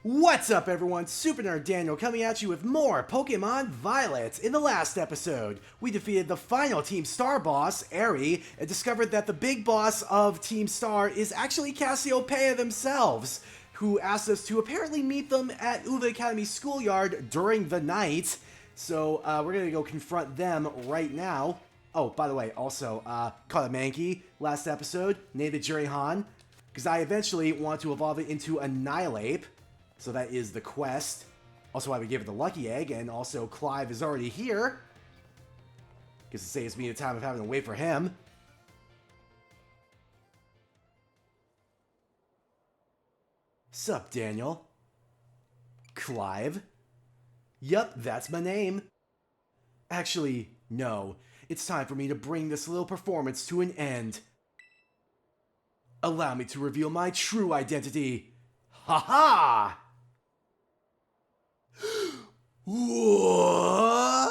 What's up everyone, Super Nerd Daniel coming at you with more Pokémon Violet. In the last episode, we defeated the final Team Star boss, Eri, and discovered that the big boss of Team Star is actually Cassiopeia themselves, who asked us to apparently meet them at Uva Academy schoolyard during the night. So we're gonna go confront them right now. Oh, by the way, also, caught a Mankey last episode, named it Jurihan, because I eventually want to evolve it into Annihilate. So that is the quest. Also why we gave it the lucky egg, and also Clive is already here. Guess it saves me the time of having to wait for him. Sup, Daniel? Clive? Yup, that's my name. Actually, no. It's time for me to bring this little performance to an end. Allow me to reveal my true identity. Ha-ha! What?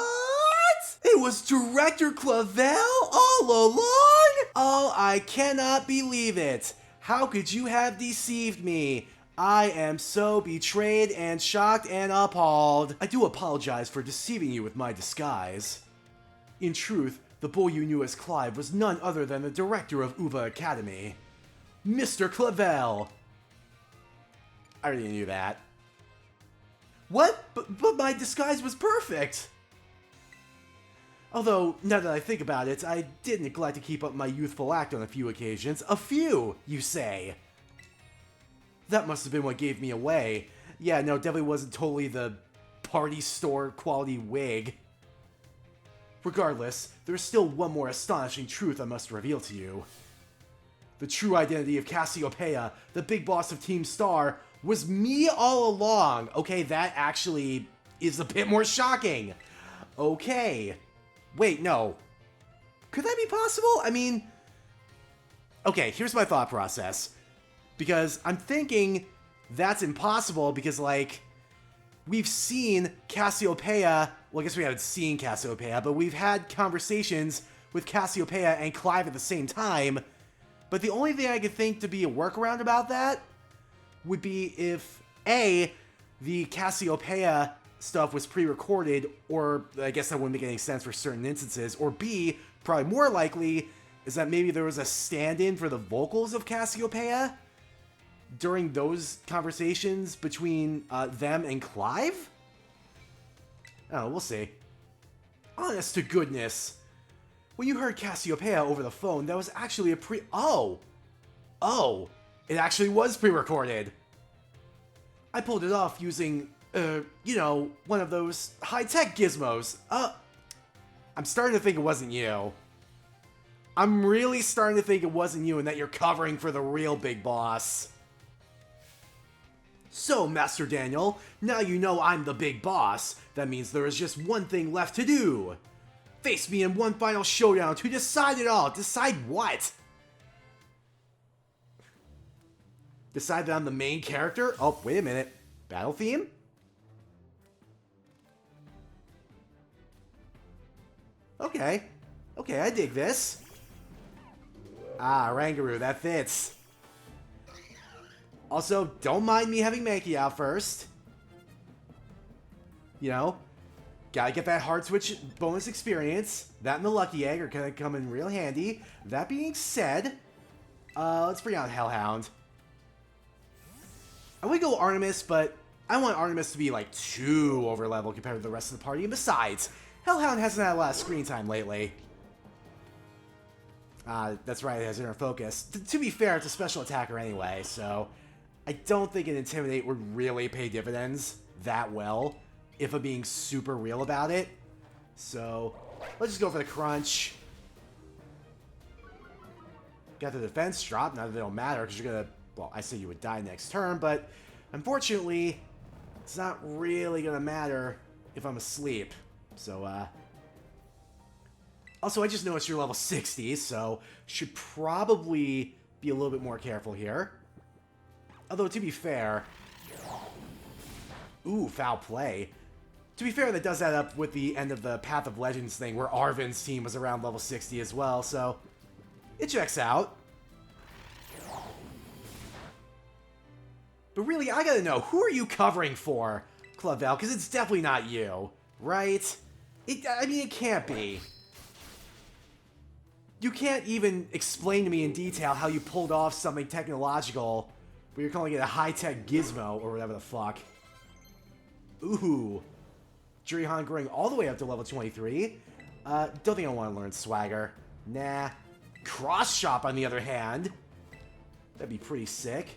It was Director Clavel all along? Oh, I cannot believe it. How could you have deceived me? I am so betrayed and shocked and appalled. I do apologize for deceiving you with my disguise. In truth, the boy you knew as Clive was none other than the director of Uva Academy, Mr. Clavel. I already knew that. What? But my disguise was perfect! Although, now that I think about it, I did neglect to keep up my youthful act on a few occasions. A few, you say? That must have been what gave me away. Yeah, no, definitely wasn't totally the party store quality wig. Regardless, there's still one more astonishing truth I must reveal to you. The true identity of Cassiopeia, the big boss of Team Star, was me all along. Okay, that actually is a bit more shocking. Okay. Wait, no. Could that be possible? I mean... Okay, here's my thought process. Because I'm thinking that's impossible because, like, we've seen Cassiopeia... Well, I guess we haven't seen Cassiopeia, but we've had conversations with Cassiopeia and Clive at the same time. But the only thing I could think to be a workaround about that would be if, A, the Cassiopeia stuff was pre-recorded, or I guess that wouldn't make any sense for certain instances, or B, probably more likely, is that maybe there was a stand-in for the vocals of Cassiopeia during those conversations between them and Clive? Oh, we'll see. Honest to goodness. When you heard Cassiopeia over the phone, that was actually a Oh! It actually was pre-recorded. I pulled it off using, you know, one of those high-tech gizmos. I'm starting to think it wasn't you. I'm really starting to think it wasn't you and that you're covering for the real big boss. So, Master Daniel, now you know I'm the big boss. That means there is just one thing left to do. Face me in one final showdown to decide it all. Decide what? Decide that I'm the main character? Oh, wait a minute. Battle theme? Okay. Okay, I dig this. Ah, Rangaroo, that fits. Also, don't mind me having Mankey out first. You know, gotta get that hard switch bonus experience. That and the lucky egg are gonna come in real handy. That being said, let's bring out Hellhound. I would go Artemis, but I want Artemis to be like too over level compared to the rest of the party. And besides, Hellhound hasn't had a lot of screen time lately. That's right, it has inner focus. To be fair, it's a special attacker anyway, so I don't think an Intimidate would really pay dividends that well if I'm being super real about it. So let's just go for the crunch. Got the defense drop, not that it don't matter, because you're gonna... Well, I say you would die next turn, but unfortunately, it's not really gonna matter if I'm asleep. So, Also, I just noticed you're level 60, so should probably be a little bit more careful here. Although, to be fair... Ooh, foul play. To be fair, that does add up with the end of the Path of Legends thing, where Arvin's team was around level 60 as well, so it checks out. But really, I gotta know, who are you covering for, Clavel? Because it's definitely not you, right? I mean, it can't be. You can't even explain to me in detail how you pulled off something technological, but you're calling it a high-tech gizmo, or whatever the fuck. Ooh. Jurihan growing all the way up to level 23. Don't think I want to learn Swagger. Nah. Cross Shop, on the other hand. That'd be pretty sick.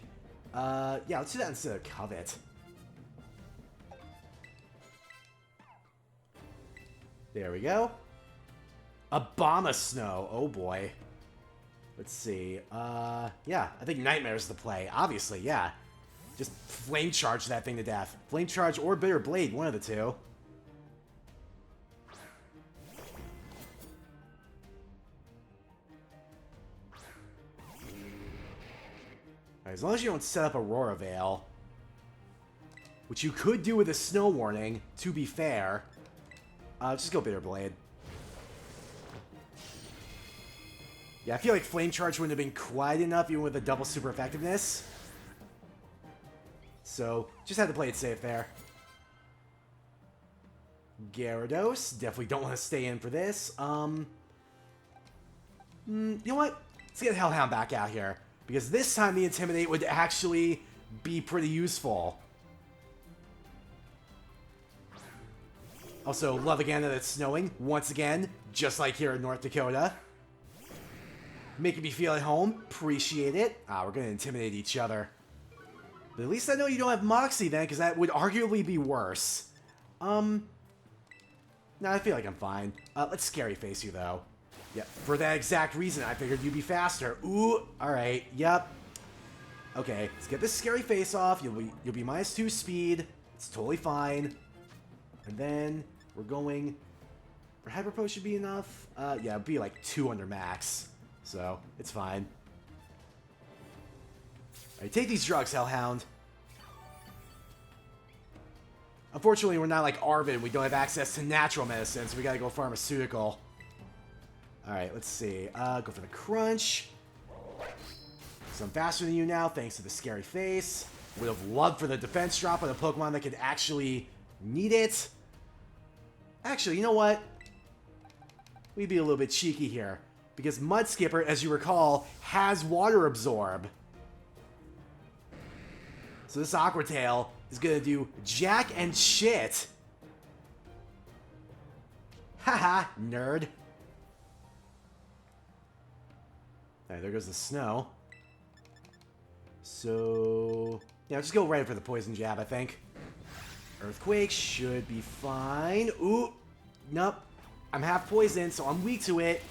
Yeah, let's do that instead of Covet. There we go. Obama Snow. Oh boy. Let's see. Yeah, I think Nightmare's the play. Obviously, yeah. Just flame charge that thing to death. Flame charge or Bitter Blade, one of the two. Right, as long as you don't set up Aurora Veil. Which you could do with a Snow Warning, to be fair. Just go Bitter Blade. Yeah, I feel like Flame Charge wouldn't have been quite enough even with a double super effectiveness. So, just had to play it safe there. Gyarados. Definitely don't want to stay in for this. You know what? Let's get Hellhound back out here. Because this time the Intimidate would actually be pretty useful. Also, love again that it's snowing. Once again, just like here in North Dakota. Making me feel at home. Appreciate it. We're going to intimidate each other. But at least I know you don't have Moxie then, because that would arguably be worse. No, I feel like I'm fine. Let's Scary Face you, though. Yeah, for that exact reason, I figured you'd be faster. Ooh, alright, yep. Okay, let's get this Scary Face off. You'll be -2 speed. It's totally fine. And then we're going... For Hyper Potion should be enough? Yeah, it'd be like 2 under max. So, it's fine. Alright, take these drugs, Hellhound. Unfortunately, we're not like Arvin. We don't have access to natural medicine, so we gotta go pharmaceutical. Alright, let's see. Go for the Crunch. So I'm faster than you now, thanks to the Scary Face. Would have loved for the defense drop on a Pokemon that could actually need it. Actually, you know what? We'd be a little bit cheeky here. Because Mud Skipper, as you recall, has Water Absorb. So this Aqua Tail is gonna do jack and shit. Haha, nerd. Alright, there goes the snow. So... yeah, just go right for the Poison Jab, I think. Earthquake should be fine. Ooh, nope. I'm half poisoned, so I'm weak to it.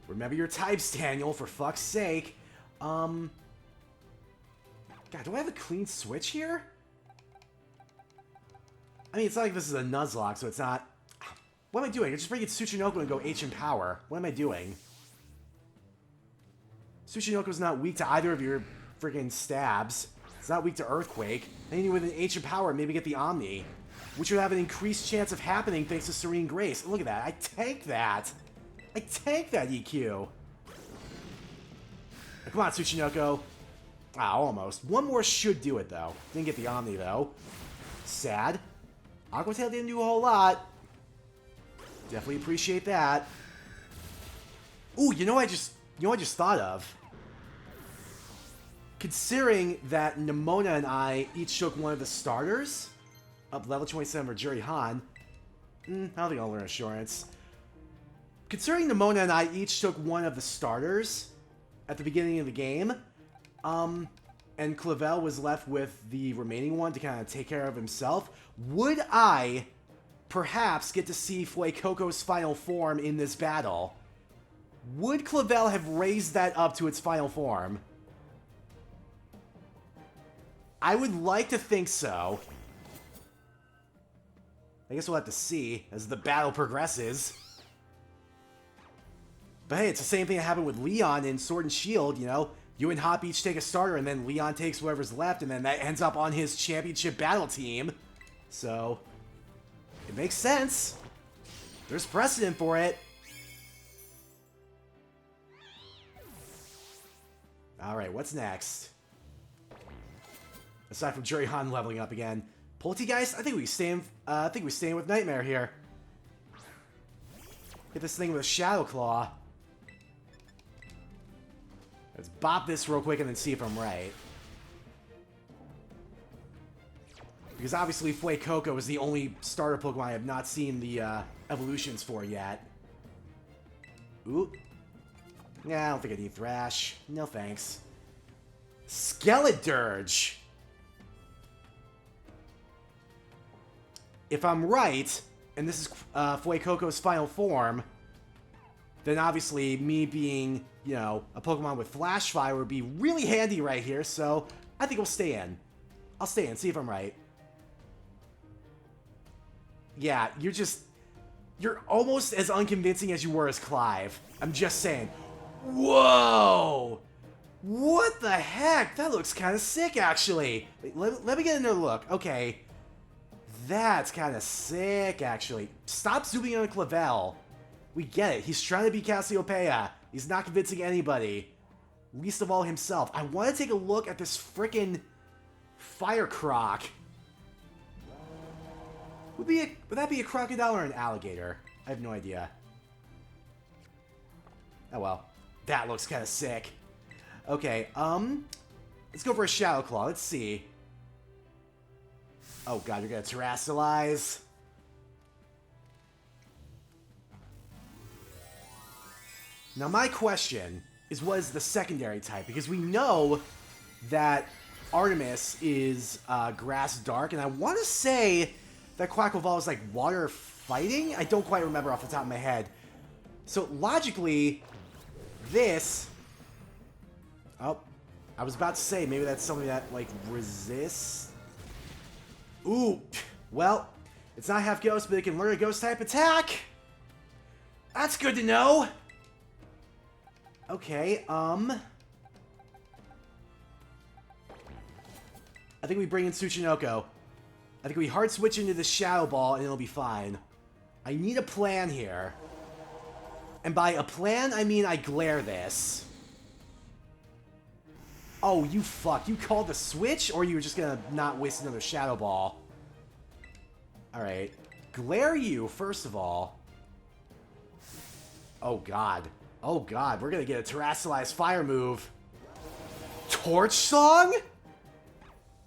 Remember your types, Daniel, for fuck's sake. God, do I have a clean switch here? I mean, it's not like this is a Nuzlocke, so it's not... What am I doing? I just freaking Tsuchinoko and go H in power. What am I doing? Tsuchinoko's not weak to either of your freaking stabs. It's not weak to Earthquake. I need with an H in power, maybe get the Omni. Which would have an increased chance of happening thanks to Serene Grace. Look at that. I tank that. I tank that EQ. Come on, Tsuchinoko. Almost. One more should do it, though. Didn't get the Omni, though. Sad. Aqua Tail didn't do a whole lot. Definitely appreciate that. Ooh, you know what I just thought of? Considering that Nimona and I each took one of the starters, up level 27 for Jurihan, I don't think I'll learn Assurance. Considering Nimona and I each took one of the starters at the beginning of the game, and Clavel was left with the remaining one to kind of take care of himself, would I perhaps get to see Fuecoco's final form in this battle? Would Clavel have raised that up to its final form? I would like to think so. I guess we'll have to see as the battle progresses. But hey, it's the same thing that happened with Leon in Sword and Shield, you know? You and Hop each take a starter, and then Leon takes whoever's left, and then that ends up on his championship battle team. So, it makes sense. There's precedent for it. Alright, what's next? Aside from Jerry Han leveling up again. Poltergeist, I think we staying with Nightmare here. Hit this thing with a Shadow Claw. Let's bop this real quick and then see if I'm right. Because obviously Fuecoco is the only starter Pokemon I have not seen the evolutions for yet. Ooh. Yeah, I don't think I need Thrash. No thanks. Skeledirge! If I'm right, and this is Fuecoco's final form, then obviously me being, you know, a Pokemon with Flash Fire would be really handy right here, so I think we'll stay in. I'll stay in, see if I'm right. Yeah, you're almost as unconvincing as you were as Clive. I'm just saying. Whoa! What the heck? That looks kind of sick, actually. Wait, let me get another look. Okay. That's kind of sick, actually. Stop zooming in on Clavel. We get it. He's trying to be Cassiopeia. He's not convincing anybody. Least of all himself. I want to take a look at this frickin' Fire Croc. Would that be a crocodile or an alligator? I have no idea. Oh well. That looks kind of sick. Okay, let's go for a Shadow Claw. Let's see. Oh god, you're gonna Terrasilize. Now my question is, what is the secondary type? Because we know that Artemis is Grass Dark, and I want to say that Quackleval is like Water Fighting? I don't quite remember off the top of my head. So logically, this... Oh, I was about to say, maybe that's something that, like, resists... Ooh, well, it's not half ghost, but it can learn a ghost-type attack! That's good to know! Okay, I think we bring in Tsuchinoko. I think we hard switch into the Shadow Ball and it'll be fine. I need a plan here. And by a plan, I mean I glare this. Oh, you fuck. You called the switch? Or you were just gonna not waste another Shadow Ball? Alright. Glare you, first of all. Oh, God. Oh, God. We're gonna get a Terrasilize Fire move. Torch Song?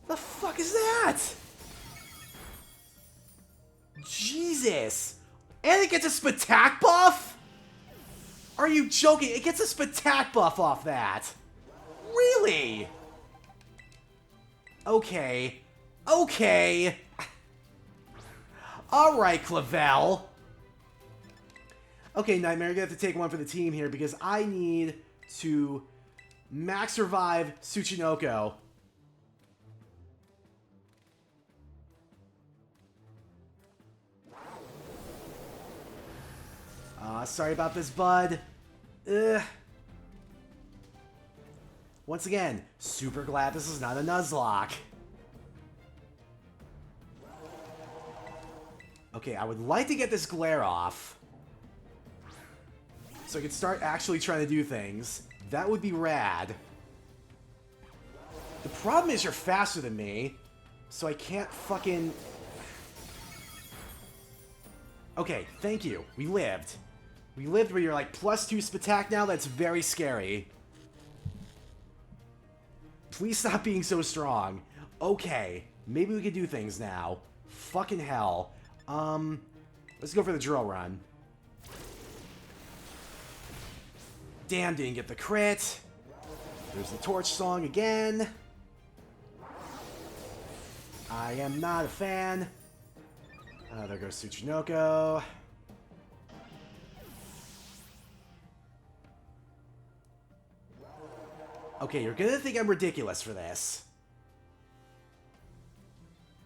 The fuck is that? Jesus. And it gets a Spatak buff? Are you joking? It gets a Spatak buff off that. Really? Okay. Okay. Alright, Clavel. Okay, Nightmare, you're gonna have to take one for the team here because I need to max revive Tsuchinoko. Sorry about this, bud. Ugh. Once again, super glad this is not a Nuzlocke. Okay, I would like to get this glare off. So I can start actually trying to do things. That would be rad. The problem is you're faster than me, so I can't fucking... Okay, thank you. We lived. We lived where you're like +2 Spatak now. That's very scary. Please stop being so strong. Okay, maybe we can do things now. Fucking hell. Let's go for the drill run. Damn, didn't get the crit. There's the Torch Song again. I am not a fan. There goes Tsuchinoko. Okay, you're gonna think I'm ridiculous for this.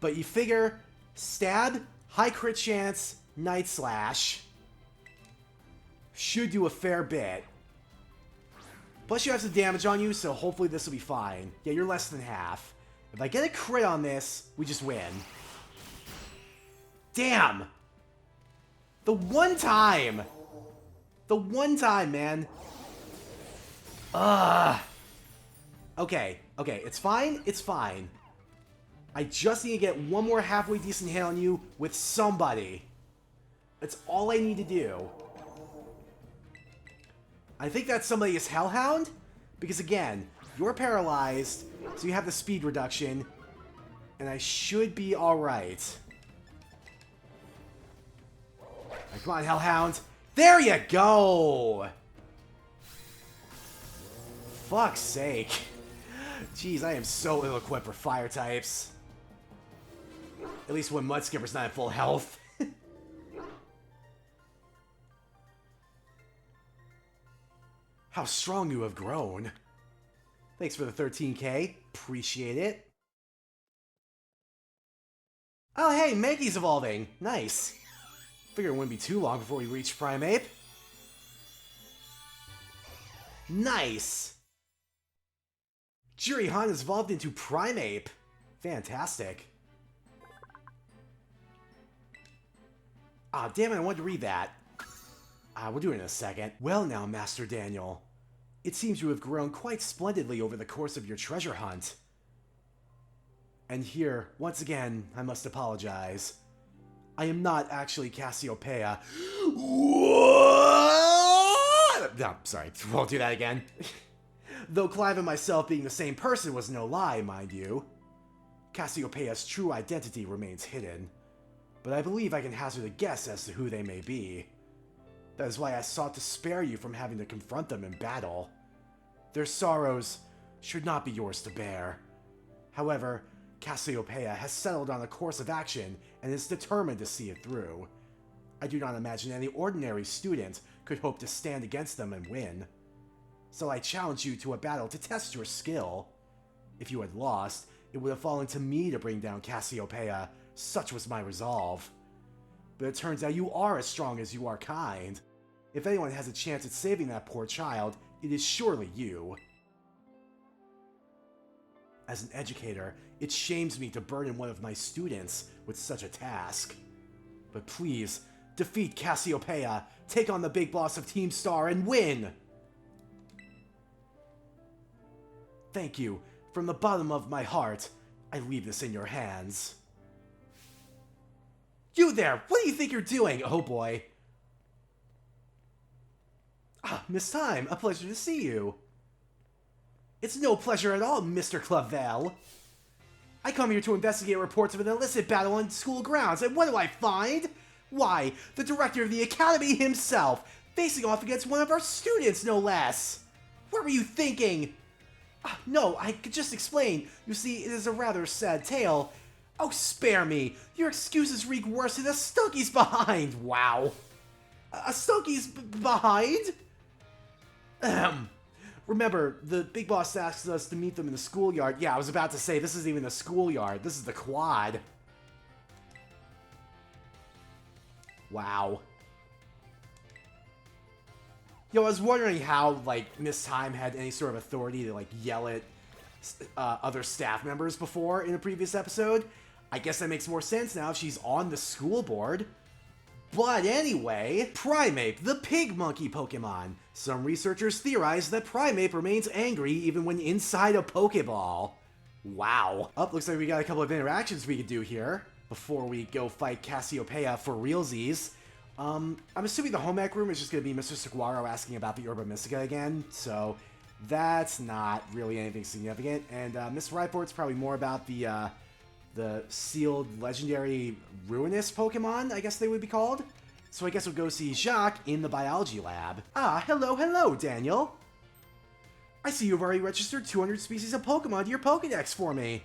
But you figure, stab, high crit chance, Night Slash should do a fair bit. Plus you have some damage on you, so hopefully this will be fine. Yeah, you're less than half. If I get a crit on this, we just win. Damn! The one time! The one time, man! Ugh! Okay, okay, it's fine, it's fine. I just need to get one more halfway decent hit on you with somebody. That's all I need to do. I think that somebody is Hellhound, because again, you're paralyzed, so you have the speed reduction, and I should be alright. Right, come on, Hellhound. There you go! Fuck's sake. Jeez, I am so ill-equipped for fire types. At least when Mudskipper's not at full health. How strong you have grown. Thanks for the 13k. Appreciate it. Oh, hey, Maggie's evolving. Nice. Figured it wouldn't be too long before we reach Primeape. Nice. Jurihan has evolved into Primeape. Fantastic. Ah, damn it, I wanted to read that. We'll do it in a second. Well now, Master Daniel. It seems you have grown quite splendidly over the course of your treasure hunt. And here, once again, I must apologize. I am not actually Cassiopeia. No, sorry, won't do that again. Though Clive and myself being the same person was no lie, mind you. Cassiopeia's true identity remains hidden. But I believe I can hazard a guess as to who they may be. That is why I sought to spare you from having to confront them in battle. Their sorrows should not be yours to bear. However, Cassiopeia has settled on a course of action and is determined to see it through. I do not imagine any ordinary student could hope to stand against them and win. So I challenge you to a battle to test your skill. If you had lost, it would have fallen to me to bring down Cassiopeia. Such was my resolve. But it turns out you are as strong as you are kind. If anyone has a chance at saving that poor child, it is surely you. As an educator, it shames me to burden one of my students with such a task. But please, defeat Cassiopeia, take on the big boss of Team Star, and win! Thank you. From the bottom of my heart, I leave this in your hands. You there! What do you think you're doing? Oh boy. Ah, Miss Time, a pleasure to see you. It's no pleasure at all, Mr. Clavel. I come here to investigate reports of an illicit battle on school grounds, and what do I find? Why, the director of the Academy himself, facing off against one of our students, no less. What were you thinking? No, I could just explain. You see, it is a rather sad tale. Oh, spare me. Your excuses reek worse than a Stunky's behind. Wow. A Stunky's behind? Remember, the big boss asked us to meet them in the schoolyard. Yeah, I was about to say, this isn't even the schoolyard. This is the quad. Wow. Yo, I was wondering how, like, Miss Time had any sort of authority to, like, yell at other staff members before in a previous episode. I guess that makes more sense now if she's on the school board. But anyway, Primeape, the pig monkey Pokemon. Some researchers theorize that Primeape remains angry even when inside a Pokeball. Wow. Oh, looks like we got a couple of interactions we could do here before we go fight Cassiopeia for realsies. I'm assuming the home ec room is just going to be Mr. Saguaro asking about the Herba Mystica again, so that's not really anything significant. And Miss Ryport's probably more about the sealed legendary ruinous Pokemon, I guess they would be called. So I guess we'll go see Jacques in the biology lab. Ah, hello, Daniel. I see you've already registered 200 species of Pokemon to your Pokedex for me.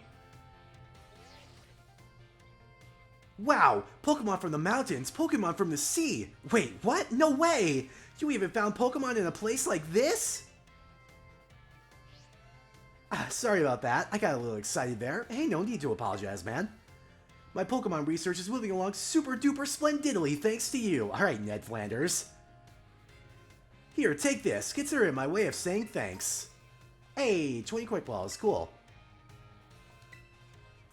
Wow, Pokemon from the mountains, Pokemon from the sea. Wait, what? No way! You even found Pokemon in a place like this? Sorry about that. I got a little excited there. Hey, no need to apologize, man. My Pokemon research is moving along super duper splendidly thanks to you. Alright, Ned Flanders. Here, take this. Consider it my way of saying thanks. Hey, 20 quick balls. Cool.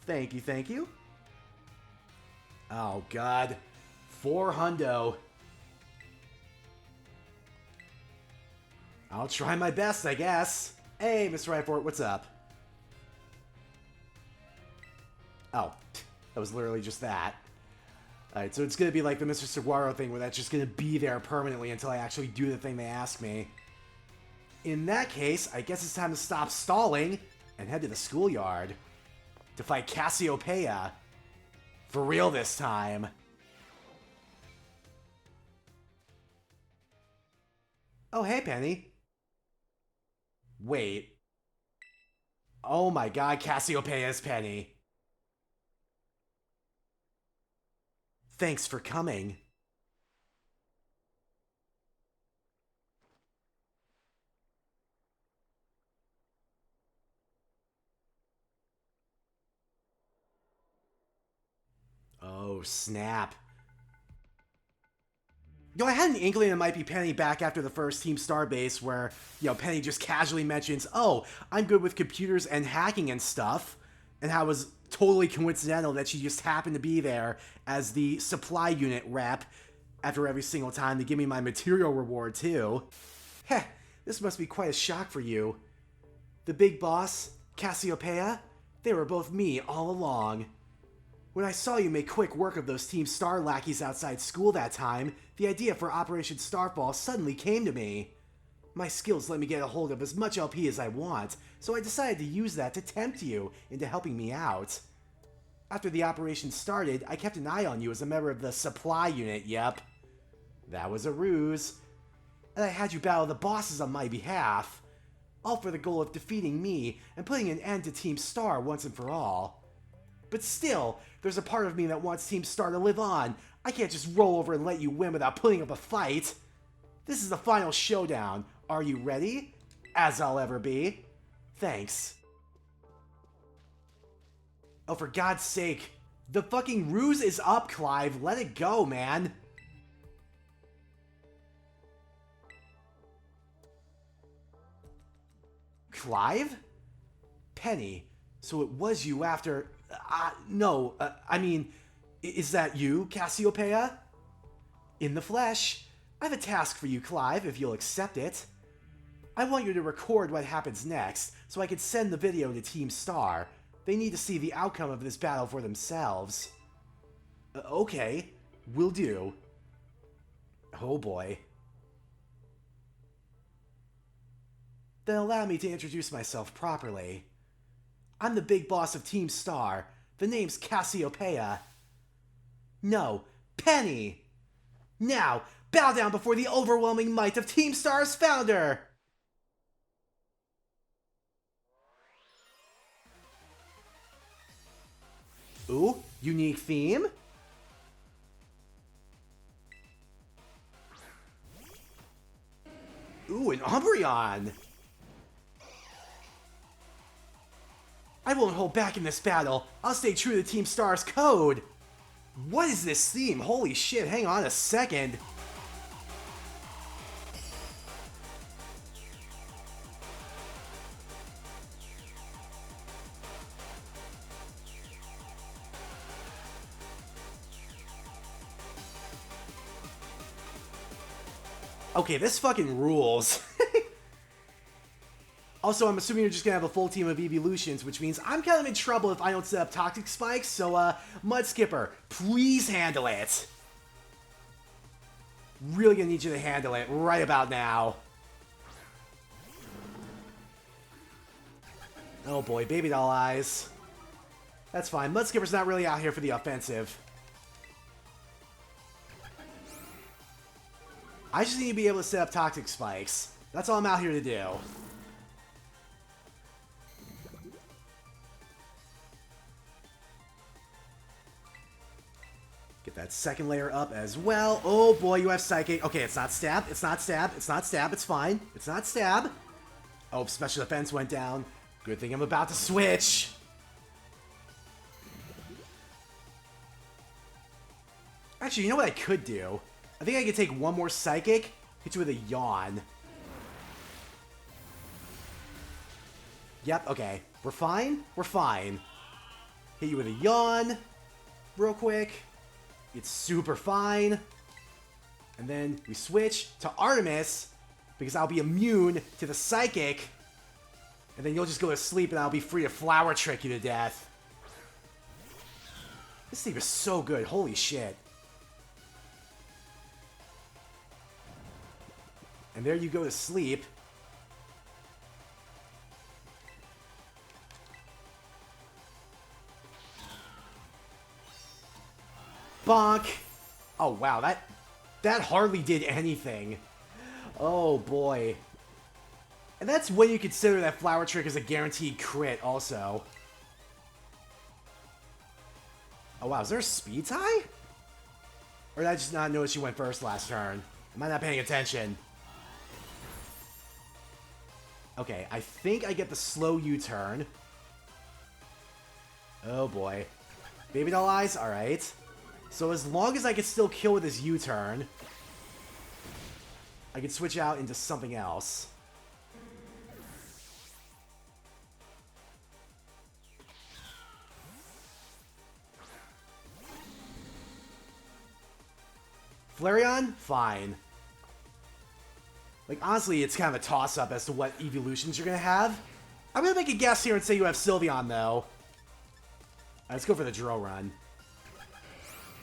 Thank you, thank you. Oh, God. 4 hundo. I'll try my best, I guess. Hey, Mr. Ryport, what's up? Oh, that was literally just that. Alright, so it's gonna be like the Mr. Saguaro thing where that's just gonna be there permanently until I actually do the thing they ask me. In that case, I guess it's time to stop stalling and head to the schoolyard to fight Cassiopeia. For real this time. Oh, hey, Penny. Wait. Oh my god, Cassiopeia's Penny. Thanks for coming. Oh, snap. You know, I had an inkling it might be Penny back after the first Team Starbase where, Penny just casually mentions, oh, I'm good with computers and hacking and stuff, and how it was totally coincidental that she just happened to be there as the supply unit rep after every single time to give me my material reward, too. Heh, this must be quite a shock for you. The big boss, Cassiopeia, they were both me all along. When I saw you make quick work of those Team Star lackeys outside school that time, the idea for Operation Starfall suddenly came to me. My skills let me get a hold of as much LP as I want, so I decided to use that to tempt you into helping me out. After the operation started, I kept an eye on you as a member of the supply unit, yep. That was a ruse. And I had you battle the bosses on my behalf, all for the goal of defeating me and putting an end to Team Star once and for all. But still, there's a part of me that wants Team Star to live on. I can't just roll over and let you win without putting up a fight. This is the final showdown. Are you ready? As I'll ever be. Thanks. Oh, for God's sake. The fucking ruse is up, Clive. Let it go, man. Clive? Penny, so it was you after... no, I mean, is that you, Cassiopeia? In the flesh. I have a task for you, Clive, if you'll accept it. I want you to record what happens next, so I can send the video to Team Star. They need to see the outcome of this battle for themselves. Okay, will do. Oh boy. Then allow me to introduce myself properly. I'm the big boss of Team Star. The name's Cassiopeia. No, Penny! Now, bow down before the overwhelming might of Team Star's founder! Ooh, unique theme? Ooh, an Umbreon! I won't hold back in this battle. I'll stay true to Team Star's code. What is this theme? Holy shit, hang on a second. Okay, this fucking rules. Also, I'm assuming you're just gonna have a full team of evolutions, which means I'm kind of in trouble if I don't set up toxic spikes, so, Mud Skipper, please handle it. Really gonna need you to handle it right about now. Oh boy, baby doll eyes. That's fine, Mud Skipper's not really out here for the offensive. I just need to be able to set up toxic spikes. That's all I'm out here to do. Get that second layer up as well. Oh boy, you have Psychic. Okay, it's not stab. It's not stab. It's not stab. It's fine. It's not stab. Oh, special defense went down. Good thing I'm about to switch. Actually, you know what I could do? I think I could take one more Psychic, hit you with a Yawn. Yep, okay. We're fine? We're fine. Hit you with a Yawn real quick. It's super fine. And then we switch to Artemis because I'll be immune to the Psychic. And then you'll just go to sleep and I'll be free to Flower Trick you to death. This theme is so good. Holy shit. And there you go to sleep. Bonk. Oh, wow. That hardly did anything. Oh, boy. And that's when you consider that Flower Trick is a guaranteed crit, also. Oh, wow. Is there a speed tie? Or did I just not notice you went first last turn? Am I not paying attention? Okay, I think I get the slow U-turn. Oh, boy. Baby doll eyes? Alright. So as long as I can still kill with his U-turn, I can switch out into something else. Flareon? Fine. Like, honestly, it's kind of a toss-up as to what evolutions you're going to have. I'm going to make a guess here and say you have Sylveon, though. Let's go for the drill run.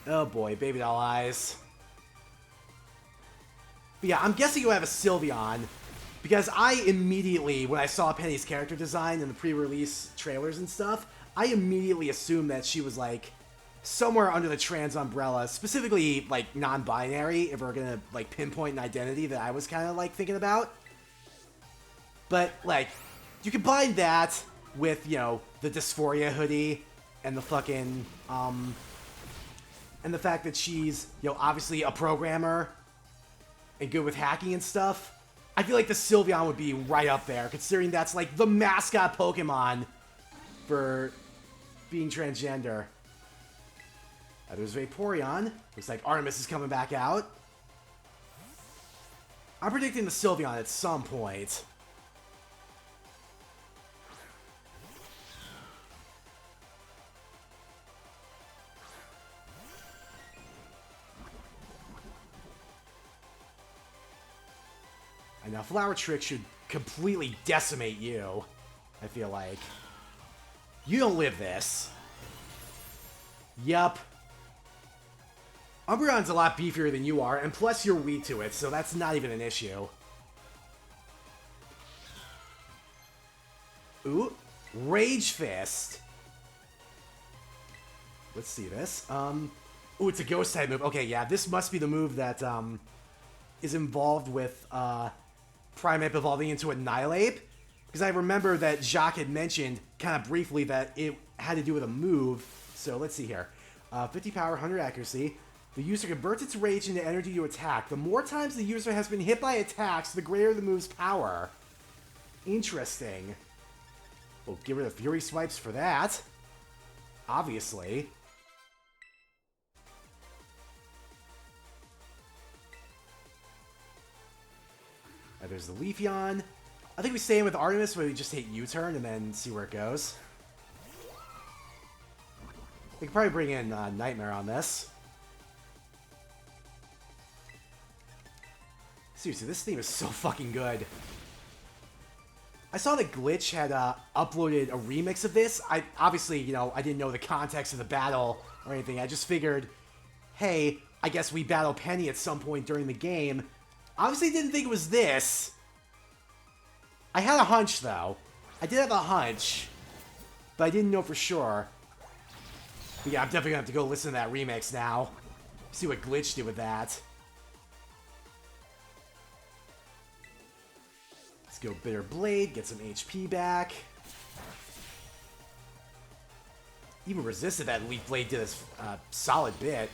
Oh boy, baby doll eyes. But yeah, I'm guessing you have a Sylveon. Because I immediately, when I saw Penny's character design in the pre-release trailers and stuff, I immediately assumed that she was, like, somewhere under the trans umbrella, specifically, like, non-binary, if we're gonna, like, pinpoint an identity that I was kind of, like, thinking about. But, like, you combine that with, you know, the dysphoria hoodie and the fucking, and the fact that she's, you know, obviously a programmer and good with hacking and stuff, I feel like the Sylveon would be right up there, considering that's, like, the mascot Pokemon for being transgender. There's Vaporeon. Looks like Artemis is coming back out. I'm predicting the Sylveon at some point. And now Flower Trick should completely decimate you, I feel like. You don't live this. Yup. Umbreon's a lot beefier than you are, and plus you're weak to it, so that's not even an issue. Ooh, Rage Fist. Let's see this. Ooh, it's a ghost type move. Okay, yeah, this must be the move that is involved with Primeape evolving into Annihilape. Because I remember that Jacques had mentioned kind of briefly that it had to do with a move. So let's see here. 50 power, 100 accuracy. The user converts its rage into energy to attack. The more times the user has been hit by attacks, the greater the move's power. Interesting. We'll get rid of Fury Swipes for that. Obviously. There's the Leafeon. I think we stay in with Artemis where we just hit U-turn and then see where it goes. We can probably bring in Nightmare on this. Seriously, this theme is so fucking good. I saw that Glitch had uploaded a remix of this. Obviously, you know, I didn't know the context of the battle or anything. I just figured, hey, I guess we battle Penny at some point during the game. Obviously didn't think it was this. I had a hunch, though. I did have a hunch, but I didn't know for sure. But yeah, I'm definitely gonna have to go listen to that remix now. See what Glitch did with that. Let's go Bitter Blade, get some HP back. Even resisted that Leaf Blade did a solid bit.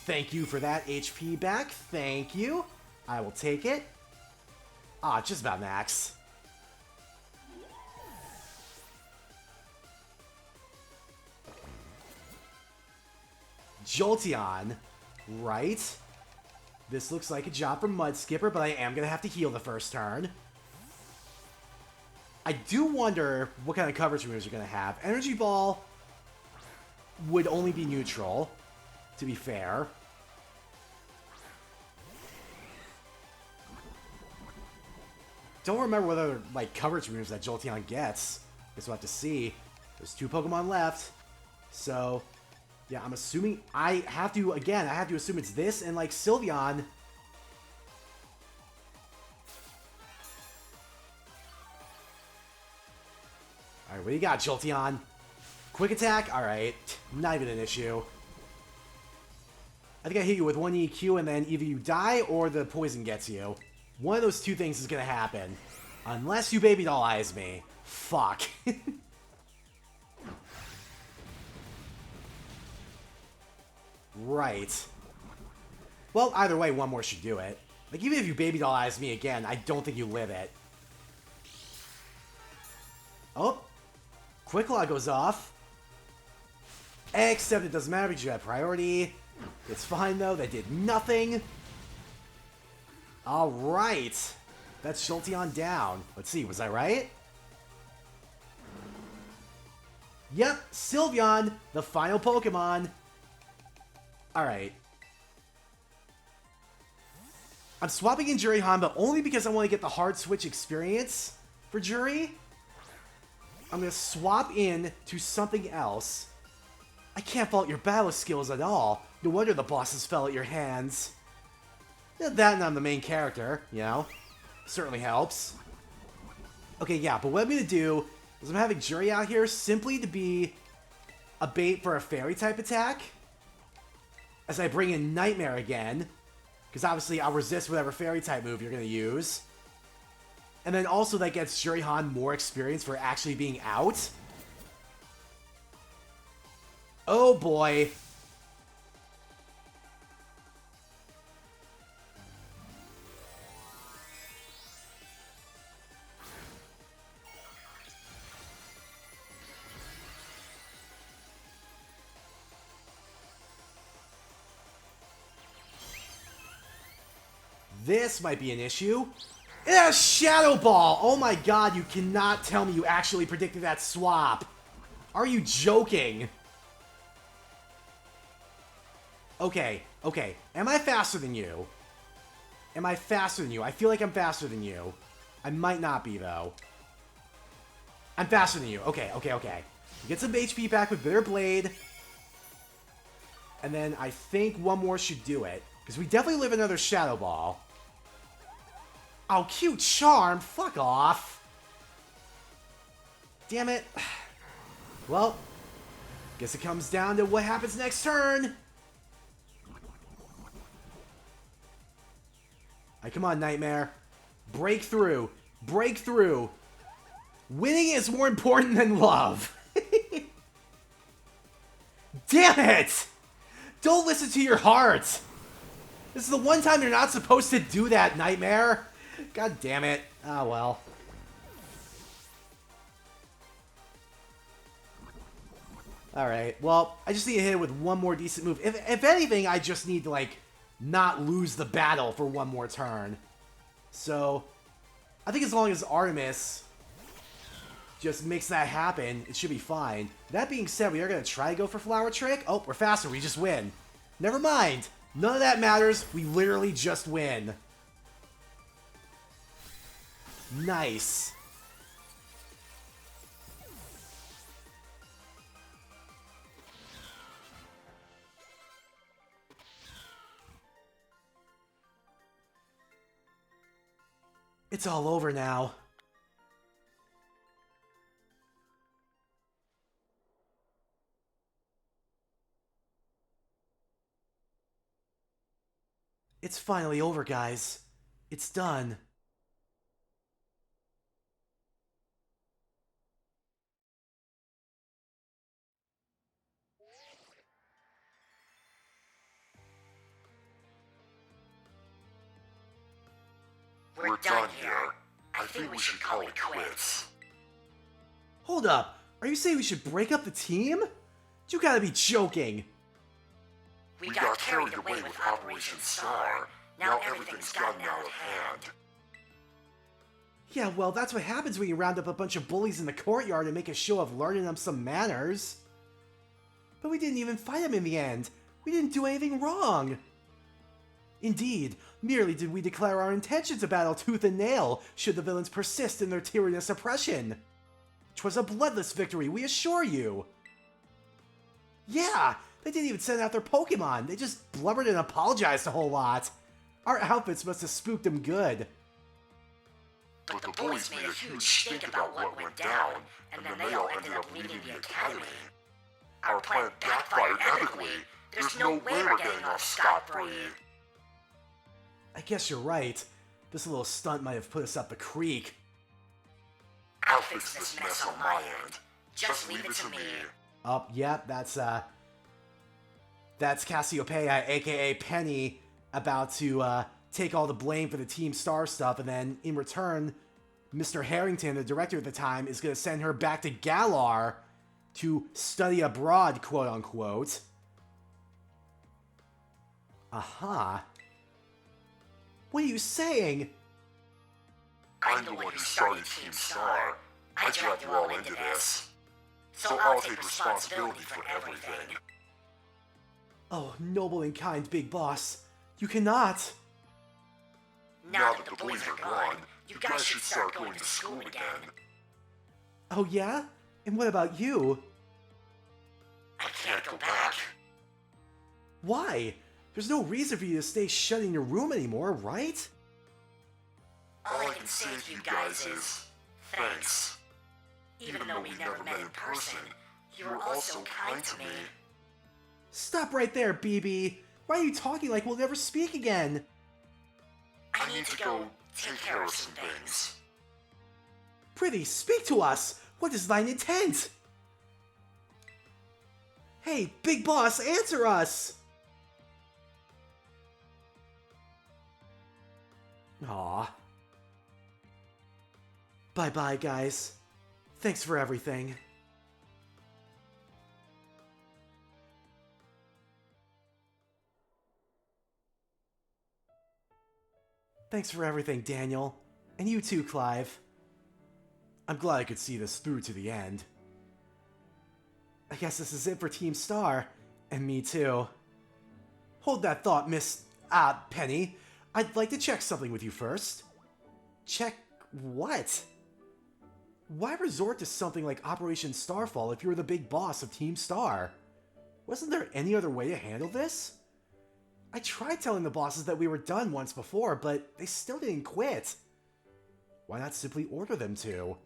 Thank you for that HP back. Thank you. I will take it. Ah, just about max. Jolteon. Right. This looks like a job for Mud Skipper, but I am going to have to heal the first turn. I do wonder what kind of coverage moves you're going to have. Energy Ball would only be neutral, to be fair. Don't remember what other, like, coverage moves that Jolteon gets. Guess we'll have to see. There's 2 Pokemon left. So, Yeah, I'm assuming I have to assume it's this and like Sylveon. Alright, what do you got, Jolteon? Quick attack? Alright. Not even an issue. I think I hit you with one EQ and then either you die or the poison gets you. One of those two things is gonna happen. Unless you baby doll eyes me. Fuck. Right. Well, either way, one more should do it. Like, even if you baby doll eyes me again, I don't think you live it. Oh. Quick Claw goes off. Except it doesn't matter because you have priority. It's fine, though. That did nothing. Alright. That's Jolteon down. Let's see, was I right? Yep, Sylveon, the final Pokemon. Alright. I'm swapping in Jury but only because I want to get the hard switch experience for Jury. I'm going to swap in to something else. I can't fault your battle skills at all. No wonder the bosses fell at your hands. Yeah, that and I'm the main character, you know? Certainly helps. Okay, yeah, but what I'm going to do is I'm having Jury out here simply to be a bait for a fairy-type attack. As I bring in Nightmare again. Because obviously I'll resist whatever fairy-type move you're going to use. And then also that gets Jurihan more experience for actually being out. Oh boy. This might be an issue. Yeah, Shadow Ball! Oh my god, you cannot tell me you actually predicted that swap. Are you joking? Okay, okay. Am I faster than you? Am I faster than you? I feel like I'm faster than you. I might not be, though. I'm faster than you. Okay, okay, okay. Get some HP back with Bitter Blade. And then I think one more should do it. Because we definitely live another Shadow Ball. Oh, cute charm! Fuck off! Damn it. Well, guess it comes down to what happens next turn! Alright, come on, Nightmare. Break through. Break through. Winning is more important than love. Damn it! Don't listen to your heart! This is the one time you're not supposed to do that, Nightmare! God damn it. Ah, well. Alright, well, I just need to hit it with one more decent move. If anything, I just need to, like, not lose the battle for one more turn. So, I think as long as Artemis just makes that happen, it should be fine. That being said, we are going to try to go for Flower Trick. Oh, we're faster. We just win. Never mind. None of that matters. We literally just win. Nice. It's all over now. It's finally over, guys. It's done. We're done here. I think we should call it quits. Hold up. Are you saying we should break up the team? You gotta be joking. We got carried away with Operation Star. Now everything's gotten out of hand. Yeah, well, that's what happens when you round up a bunch of bullies in the courtyard and make a show of learning them some manners. But we didn't even fight them in the end. We didn't do anything wrong. Indeed, merely did we declare our intention to battle tooth and nail should the villains persist in their tyrannous oppression. 'Twas a bloodless victory, we assure you. Yeah, They didn't even send out their Pokemon. They just blubbered and apologized a whole lot. Our outfits must have spooked them good. But the boys made a huge stink about what went down, and then they all ended up leaving the academy. Our plan backfired epically. There's no way we're getting off scot-free. I guess you're right. This little stunt might have put us up the creek. I'll fix this mess on my end. Just leave it to me. Oh, yeah, that's Cassiopeia, aka Penny, about to take all the blame for the Team Star stuff, and then in return, Mr. Harrington, the director at the time, is going to send her back to Galar to study abroad, quote unquote. Aha. What are you saying? I'm the one who started Team Star. I dragged you all into this. So I'll take responsibility for everything. Oh, noble and kind Big Boss. You cannot. Now that the boys are gone, you guys should start going to school again. Oh yeah? And what about you? I can't go back. Why? There's no reason for you to stay shut in your room anymore, right? All I can say to you guys is, thanks. Even though we never met in person, you were all so kind to me. Stop right there, BB. Why are you talking like we'll never speak again? I need to go take care of some things. Prithee, speak to us. What is thine intent? Hey, Big Boss, answer us! Aw. Bye-bye, guys. Thanks for everything. Thanks for everything, Daniel. And you too, Clive. I'm glad I could see this through to the end. I guess this is it for Team Star. And me too. Hold that thought, Penny. I'd like to check something with you first. Check what? Why resort to something like Operation Starfall if you're the big boss of Team Star? Wasn't there any other way to handle this? I tried telling the bosses that we were done once before, but they still didn't quit. Why not simply order them to?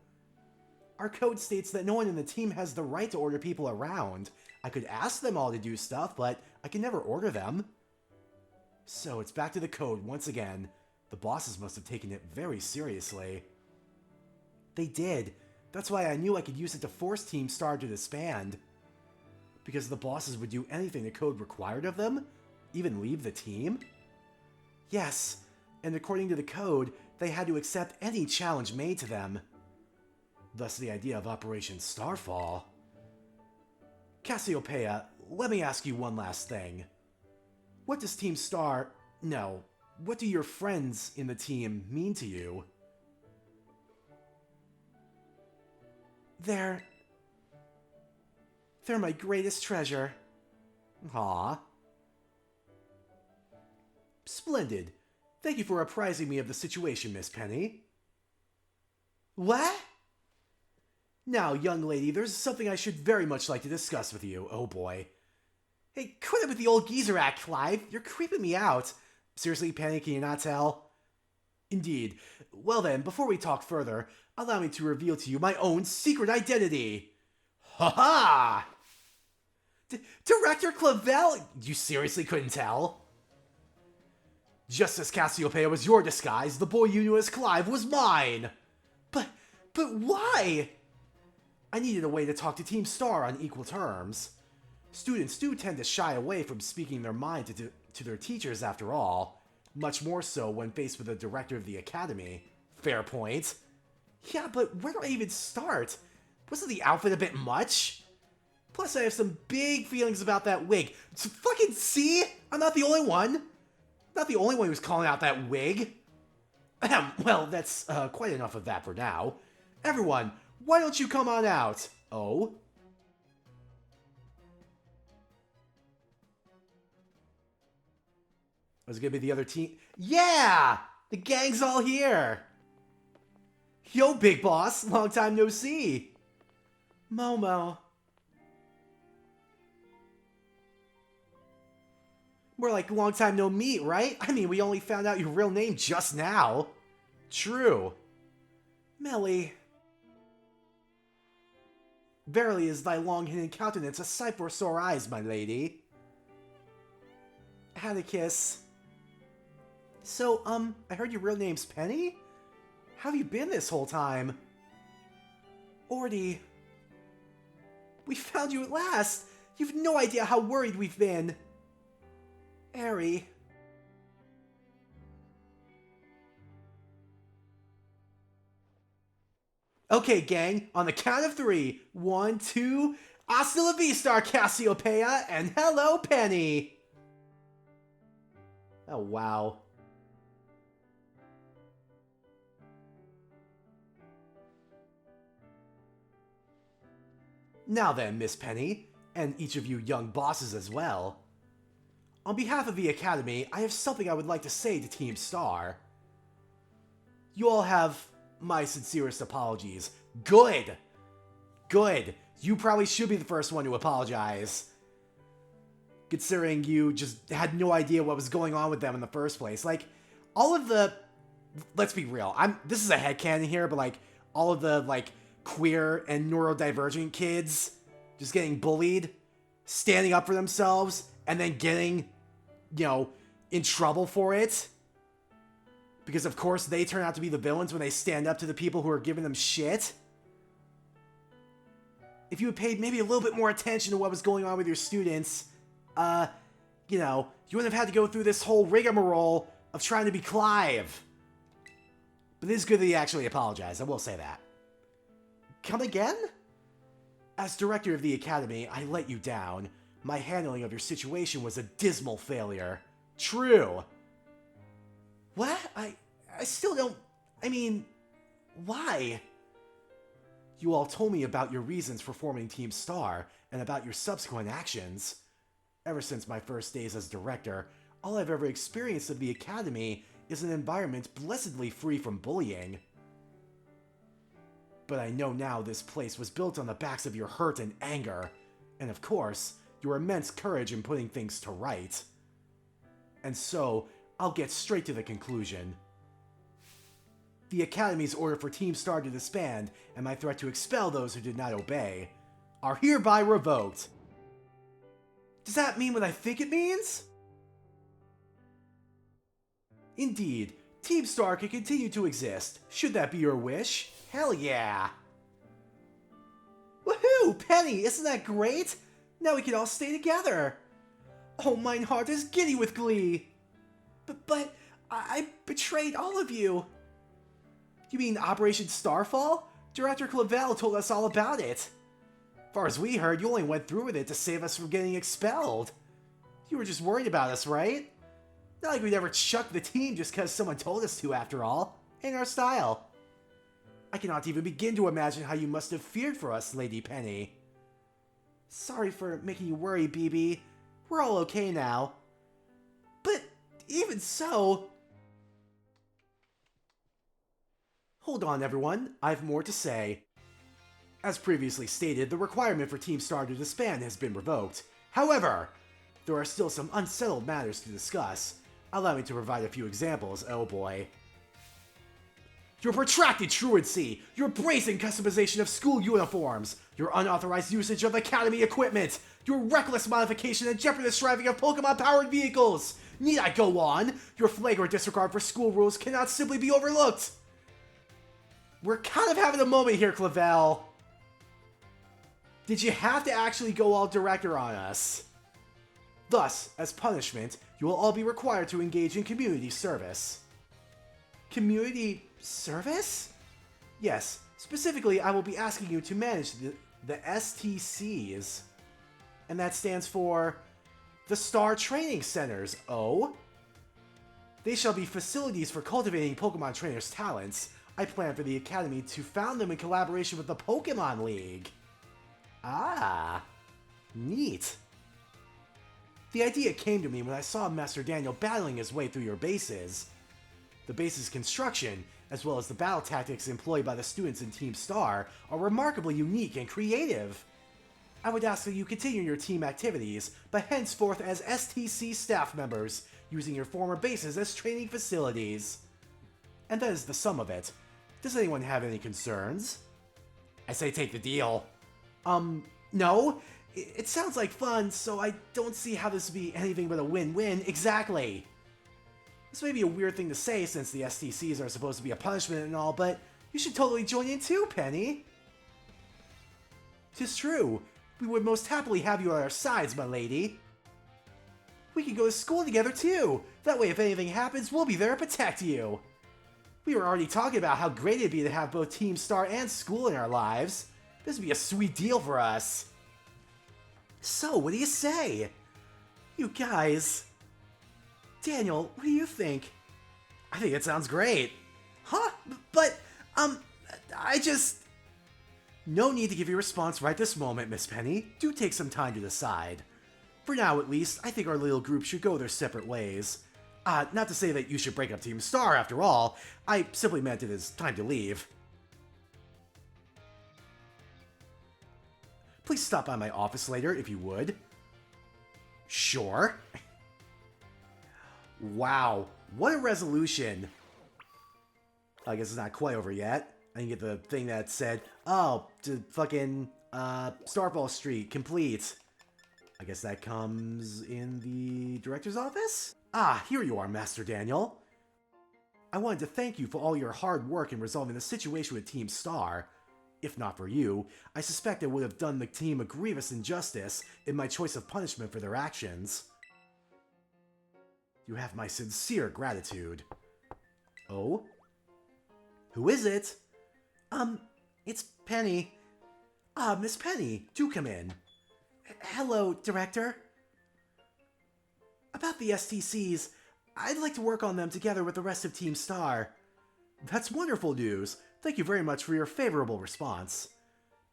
Our code states that no one in the team has the right to order people around. I could ask them all to do stuff, but I can never order them. So it's back to the code once again. The bosses must have taken it very seriously. They did. That's why I knew I could use it to force Team Star to disband. Because the bosses would do anything the code required of them? Even leave the team? Yes, and according to the code, they had to accept any challenge made to them. Thus the idea of Operation Starfall. Cassiopeia, let me ask you one last thing. What does Team Star... No, what do your friends in the team mean to you? They're my greatest treasure. Aw. Splendid. Thank you for apprising me of the situation, Miss Penny. What? Now, young lady, there's something I should very much like to discuss with you. Oh boy. Hey, quit it with the old geezer act, Clive. You're creeping me out. Seriously, Penny, can you not tell? Indeed. Well then, before we talk further, allow me to reveal to you my own secret identity. Ha-ha! Director Clavel? You seriously couldn't tell? Just as Cassiopeia was your disguise, the boy you knew as Clive was mine. But why? I needed a way to talk to Team Star on equal terms. Students do tend to shy away from speaking their mind to their teachers after all. Much more so when faced with the director of the academy. Fair point. Yeah, but where do I even start? Wasn't the outfit a bit much? Plus, I have some big feelings about that wig. So fucking see? I'm not the only one. Not the only one who's calling out that wig. Well, that's quite enough of that for now. Everyone, why don't you come on out? Oh? Was it gonna be the other team? Yeah! The gang's all here! Yo, Big Boss! Long time no see! Momo. More like long time no meet, right? I mean, we only found out your real name just now. True. Melly. Verily is thy long-hidden countenance a sight for sore eyes, my lady. Atticus. So, I heard your real name's Penny? How have you been this whole time? Ordy. We found you at last! You've no idea how worried we've been. Airy. Okay, gang, on the count of 3. 1, 2, hasta la vista, Cassiopeia, and hello, Penny! Oh, wow. Now then, Miss Penny, and each of you young bosses as well. On behalf of the Academy, I have something I would like to say to Team Star. You all have my sincerest apologies. Good! Good! You probably should be the first one to apologize. Considering you just had no idea what was going on with them in the first place. Like, all of the... Let's be real. This is a headcanon here, but like, all of the, like, queer and neurodivergent kids just getting bullied, standing up for themselves, and then getting, you know, in trouble for it. Because of course they turn out to be the villains when they stand up to the people who are giving them shit. If you had paid maybe a little bit more attention to what was going on with your students, you know, you wouldn't have had to go through this whole rigmarole of trying to be Clive. But it is good that he actually apologized, I will say that. Come again? As director of the Academy, I let you down. My handling of your situation was a dismal failure. True. What? I still don't... I mean, why? You all told me about your reasons for forming Team Star, and about your subsequent actions. Ever since my first days as director, all I've ever experienced of the Academy is an environment blessedly free from bullying. But I know now this place was built on the backs of your hurt and anger, and of course, your immense courage in putting things to right. And so, I'll get straight to the conclusion. The Academy's order for Team Star to disband, and my threat to expel those who did not obey, are hereby revoked. Does that mean what I think it means? Indeed, Team Star can continue to exist. Should that be your wish? Hell yeah! Woohoo! Penny, isn't that great? Now we can all stay together! Oh, mine heart is giddy with glee! But I betrayed all of you! You mean Operation Starfall? Director Clavel told us all about it. Far as we heard, you only went through with it to save us from getting expelled. You were just worried about us, right? Not like we'd ever chuck the team just because someone told us to, after all. Ain't our style. I cannot even begin to imagine how you must have feared for us, Lady Penny. Sorry for making you worry, BB. We're all okay now. But even so... Hold on, everyone. I've more to say. As previously stated, the requirement for Team Star to disband has been revoked. However, there are still some unsettled matters to discuss. Allow me to provide a few examples, oh boy. Your protracted truancy, your brazen customization of school uniforms, your unauthorized usage of Academy equipment, your reckless modification and jeopardous driving of Pokemon-powered vehicles. Need I go on? Your flagrant disregard for school rules cannot simply be overlooked. We're kind of having a moment here, Clavel. Did you have to actually go all director on us? Thus, as punishment, you will all be required to engage in community service. Community service? Yes, specifically I will be asking you to manage the STCs. And that stands for the Star Training Centers, oh? They shall be facilities for cultivating Pokemon trainers' talents. I plan for the Academy to found them in collaboration with the Pokemon League. Ah, neat. The idea came to me when I saw Master Daniel battling his way through your bases. The base's construction, as well as the battle tactics employed by the students in Team Star, are remarkably unique and creative. I would ask that you continue your team activities, but henceforth as STC staff members, using your former bases as training facilities. And that is the sum of it. Does anyone have any concerns? I say take the deal. No? It sounds like fun, so I don't see how this would be anything but a win-win. Exactly. This may be a weird thing to say since the STCs are supposed to be a punishment and all, but you should totally join in too, Penny. 'Tis true. We would most happily have you on our sides, my lady. We can go to school together too. That way if anything happens, we'll be there to protect you. We were already talking about how great it'd be to have both Team Star and school in our lives. This would be a sweet deal for us. So, what do you say? You guys... Daniel, what do you think? I think it sounds great. Huh? But, I just... No need to give your response right this moment, Miss Penny. Do take some time to decide. For now, at least, I think our little group should go their separate ways. Not to say that you should break up Team Star, after all. I simply meant it is time to leave. Please stop by my office later, if you would. Sure. Wow, what a resolution. I guess it's not quite over yet. I didn't get the thing that said, oh, to fucking, Starfall Street, complete. I guess that comes in the director's office? Ah, here you are, Master Daniel. I wanted to thank you for all your hard work in resolving the situation with Team Star. If not for you, I suspect I would have done the team a grievous injustice in my choice of punishment for their actions. You have my sincere gratitude. Oh? Who is it? It's Penny. Miss Penny, do come in. Hello, Director. About the STCs, I'd like to work on them together with the rest of Team Star. That's wonderful news. Thank you very much for your favorable response.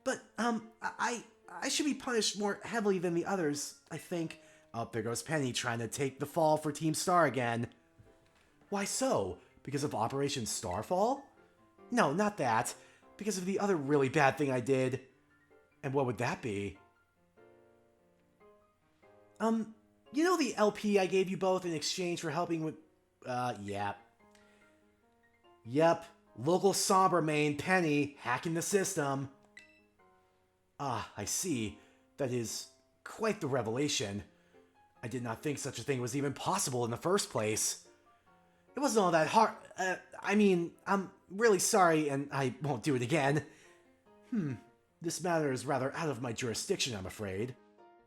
But, I should be punished more heavily than the others, I think. Oh, there goes Penny trying to take the fall for Team Star again. Why so? Because of Operation Starfall? No, not that. Because of the other really bad thing I did. And what would that be? You know the LP I gave you both in exchange for helping with... yeah. Yep. Local somber main Penny hacking the system. Ah, I see. That is quite the revelation. I did not think such a thing was even possible in the first place. It wasn't all that hard. I mean, I'm really sorry and I won't do it again. This matter is rather out of my jurisdiction, I'm afraid.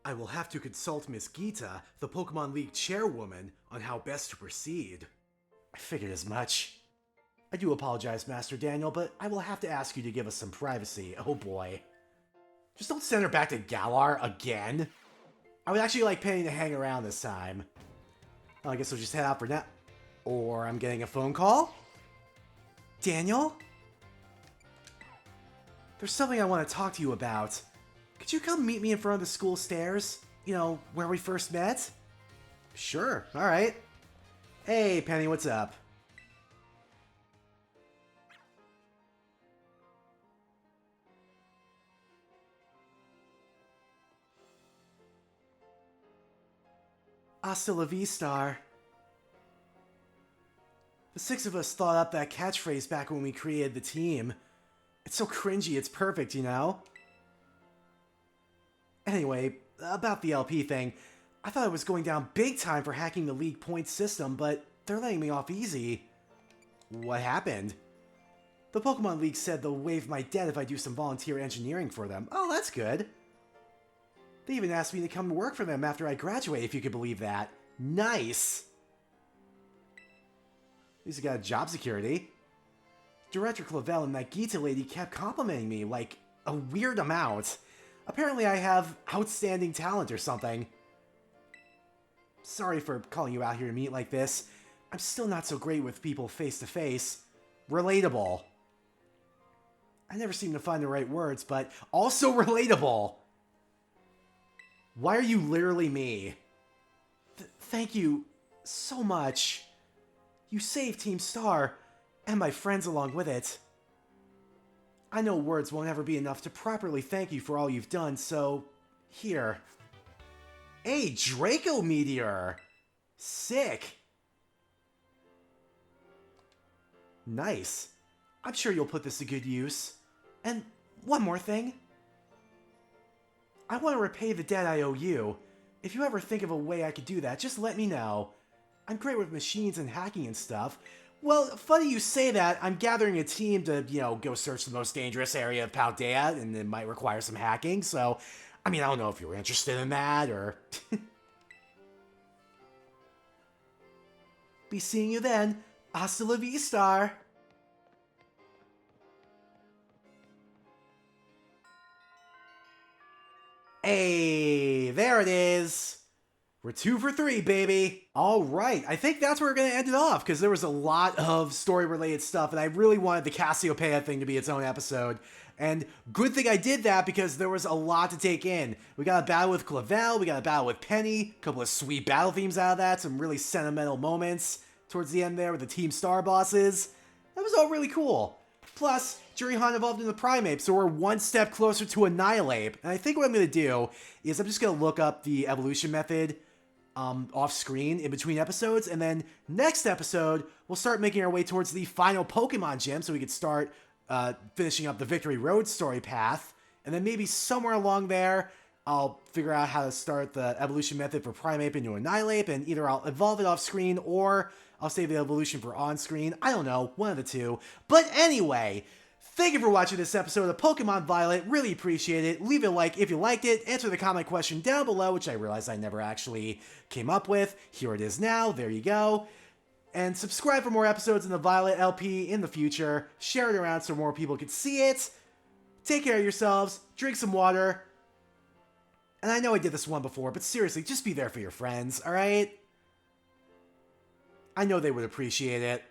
I will have to consult Miss Gita, the Pokemon League chairwoman, on how best to proceed. I figured as much. I do apologize, Master Daniel, but I will have to ask you to give us some privacy. Oh boy. Just don't send her back to Galar again. I would actually like Penny to hang around this time. Well, I guess we'll just head out for now. Or I'm getting a phone call? Daniel? There's something I want to talk to you about. Could you come meet me in front of the school stairs? You know, where we first met? Sure, alright. Hey, Penny, what's up? Hasta la vista. The six of us thought up that catchphrase back when we created the team. It's so cringy, it's perfect, you know? Anyway, about the LP thing, I thought I was going down big time for hacking the league point system, but they're letting me off easy. What happened? The Pokemon League said they'll waive my debt if I do some volunteer engineering for them. Oh, that's good. They even asked me to come to work for them after I graduate, if you could believe that. Nice! At least I got job security. Director Clavel and that Gita lady kept complimenting me, like, a weird amount. Apparently I have outstanding talent or something. Sorry for calling you out here to meet like this. I'm still not so great with people face to face. Relatable. I never seem to find the right words, but also relatable. Why are you literally me? Thank you so much. You saved Team Star, and my friends along with it. I know words won't ever be enough to properly thank you for all you've done, so Here. Hey, Draco Meteor! Sick! Nice. I'm sure you'll put this to good use. And one more thing. I want to repay the debt I owe you. If you ever think of a way I could do that, just let me know. I'm great with machines and hacking and stuff. Well, funny you say that. I'm gathering a team to, go search the most dangerous area of Paldea, and it might require some hacking, so... I mean, I don't know if you're interested in that, or... Be seeing you then. Hasta la vista! Hey, there it is! We're 2 for 3, baby! Alright, I think that's where we're gonna end it off, because there was a lot of story-related stuff, and I really wanted the Cassiopeia thing to be its own episode. And good thing I did that, because there was a lot to take in. We got a battle with Clavel, we got a battle with Penny, a couple of sweet battle themes out of that, some really sentimental moments towards the end there with the Team Star bosses. That was all really cool. Plus, Jurihan evolved into Primeape, so we're one step closer to Annihilate. And I think what I'm going to do is I'm just going to look up the evolution method off screen in between episodes, and then next episode, we'll start making our way towards the final Pokemon gym so we could start finishing up the Victory Road story path. And then maybe somewhere along there, I'll figure out how to start the evolution method for Primeape into Annihilate, and either I'll evolve it off screen or I'll save the evolution for on-screen. I don't know, one of the two. But anyway, thank you for watching this episode of Pokemon Violet. Really appreciate it. Leave a like if you liked it. Answer the comment question down below, which I realized I never actually came up with. Here it is now. There you go. And subscribe for more episodes in the Violet LP in the future. Share it around so more people can see it. Take care of yourselves. Drink some water. And I know I did this one before, but seriously, just be there for your friends, alright? I know they would appreciate it.